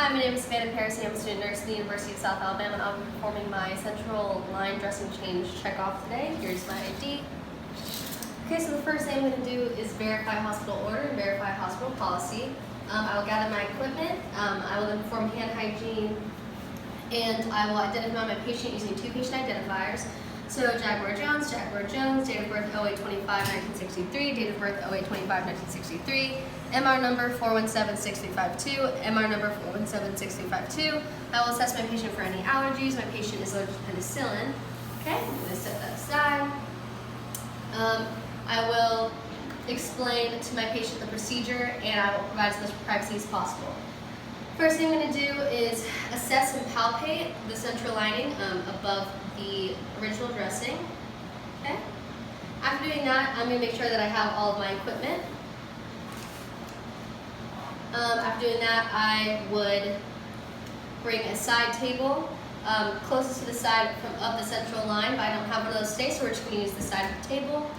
Hi, my name is Savannah Paris, and I'm a student nurse at the University of South Alabama, and I'll be performing my central line dressing change checkoff today. Here's my ID. Okay, so the first thing I'm going to do is verify hospital order and verify hospital policy. I will gather my equipment. I will then perform hand hygiene, and I will identify my patient using two patient identifiers. So Jaguar Jones, date of birth 08/25/1963, date of birth 08/25/1963, MR number 4176352, MR number 4176352. I will assess my patient for any allergies. My patient is allergic to penicillin. Okay, I'm going to set that aside. I will explain to my patient the procedure, and I will provide as much privacy as possible. First thing I'm going to do is assess and palpate the central lining above the original dressing. Okay. After doing that, I'm going to make sure that I have all of my equipment. After doing that, I would bring a side table closest to the side of the central line, but I don't have one of those today, so we're just going to use the side of the table.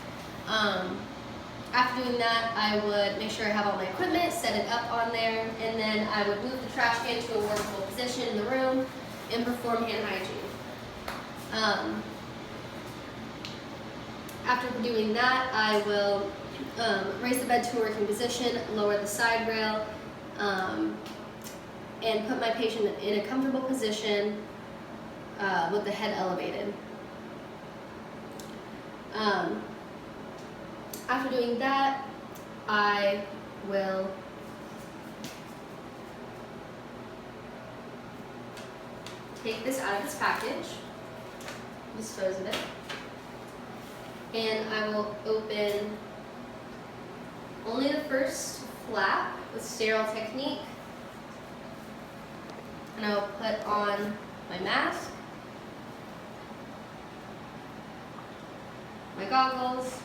After doing that, I would make sure I have all my equipment, set it up on there, and then I would move the trash can to a workable position in the room and perform hand hygiene. After doing that, I will raise the bed to a working position, lower the side rail, and put my patient in a comfortable position with the head elevated. After doing that, I will take this out of its package, dispose of it, and I will open only the first flap with sterile technique, and I will put on my mask, my goggles,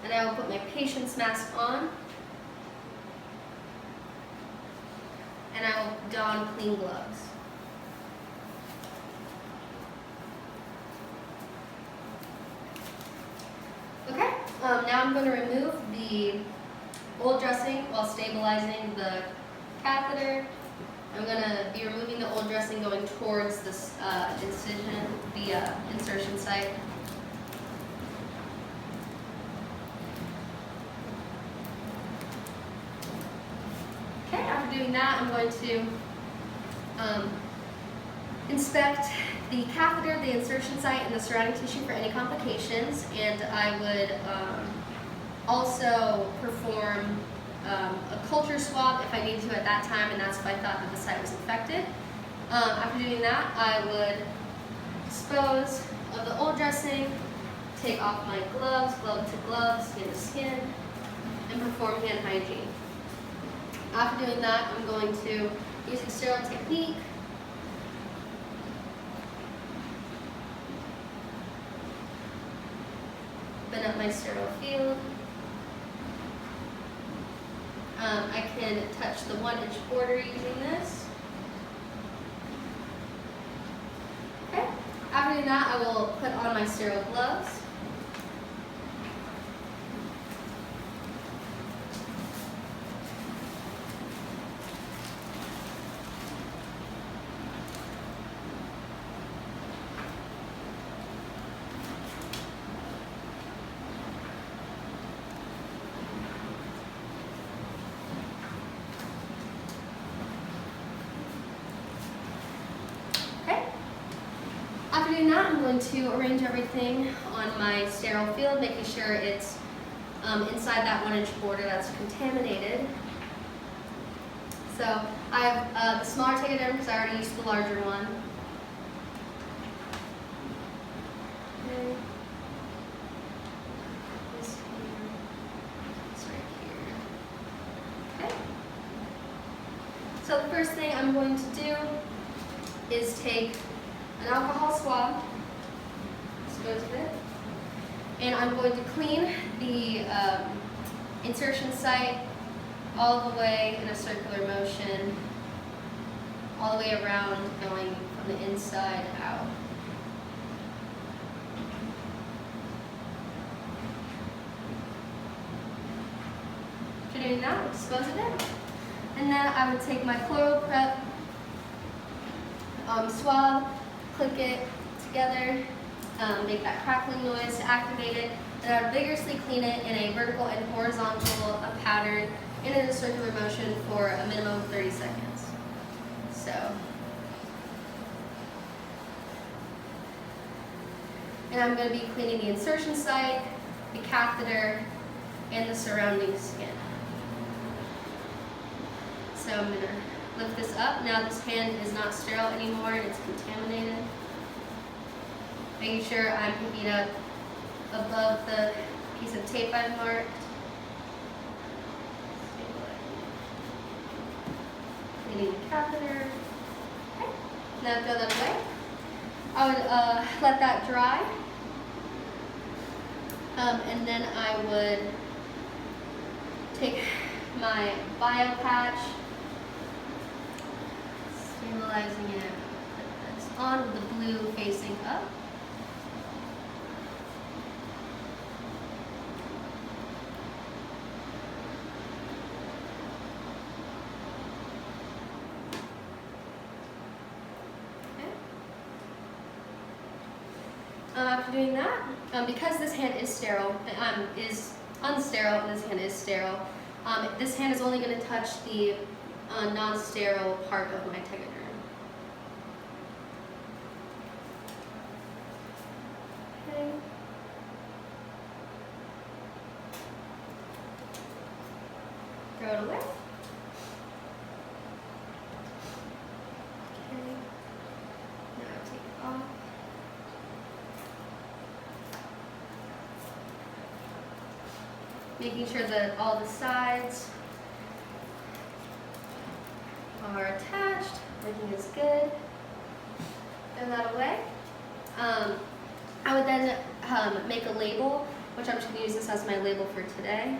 and I will put my patient's mask on, and I will don clean gloves. Okay, now I'm going to remove the old dressing while stabilizing the catheter. I'm going to be removing the old dressing going towards this incision, the insertion site. Okay, after doing that, I'm going to inspect the catheter, the insertion site, and the surrounding tissue for any complications, and I would also perform a culture swab if I needed to at that time, and that's if I thought that the site was infected. After doing that, I would dispose of the old dressing, take off my gloves, glove to glove, skin to skin, and perform hand hygiene. After doing that, I'm going to, using sterile technique, open up my sterile field. I can touch the 1-inch border using this. Okay. After doing that, I will put on my sterile gloves. After doing that, I'm going to arrange everything on my sterile field, making sure it's inside that 1-inch border that's contaminated. So I have the smaller tegaderm because I already used the larger one. Okay. This here, this right here. Okay. So the first thing I'm going to do is take an alcohol swab, dispose of it, and I'm going to clean the insertion site all the way in a circular motion, all the way around, going from the inside out. After doing that, we'll dispose of it. And then I would take my Floral Prep swab, click it together, make that crackling noise to activate it, and I would vigorously clean it in a vertical and horizontal pattern and in a circular motion for a minimum of 30 seconds. So, and I'm going to be cleaning the insertion site, the catheter, and the surrounding skin. So I'm going to lift this up. Now this hand is not sterile anymore, it's contaminated. Making sure I'm picking up above the piece of tape I've marked. Cleaning the catheter. Okay. Now throw that away. I would let that dry. And then I would take my bio patch, stabilizing it, put this on with the blue facing up. After doing that, because this hand is sterile, is unsterile, and this hand is sterile, this hand is only going to touch the non-sterile part of my tegaderm. Okay. Throw it away. Okay. Now take it off. Making sure that all the sides are attached, everything is good. Throw that away. I would then make a label, which I'm just going to use this as my label for today.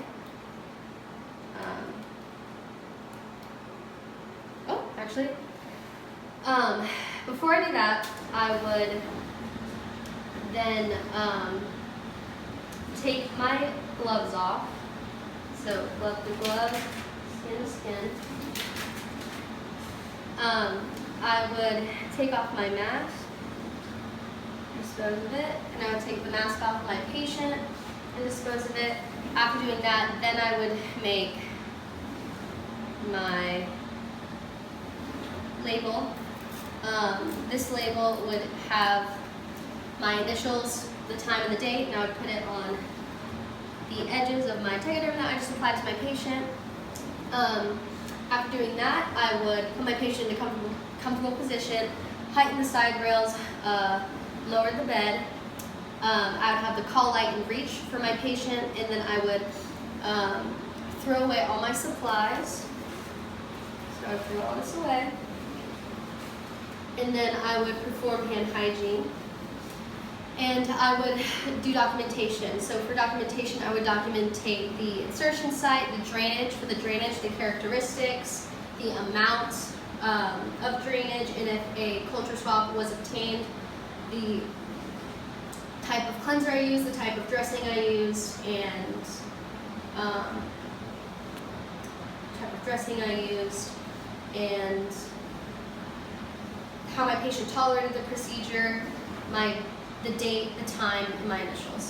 Before I do that, I would then take my gloves off. So glove to glove, skin to skin. I would take off my mask, dispose of it, and I would take the mask off my patient and dispose of it. After doing that, then I would make my label. This label would have my initials, the time and the date, and I would put it on the edges of my tegaderm that I just applied to my patient. After doing that, I would put my patient in a comfortable position, heighten the side rails, lower the bed. I would have the call light in reach for my patient, and then I would throw away all my supplies. So I would throw all this away. And then I would perform hand hygiene. And I would do documentation. So for documentation, I would documentate the insertion site, the drainage, for the drainage, the characteristics, the amount of drainage, and if a culture swab was obtained, the type of cleanser I used, the type of dressing I used, and how my patient tolerated the procedure, the date, the time, and my initials.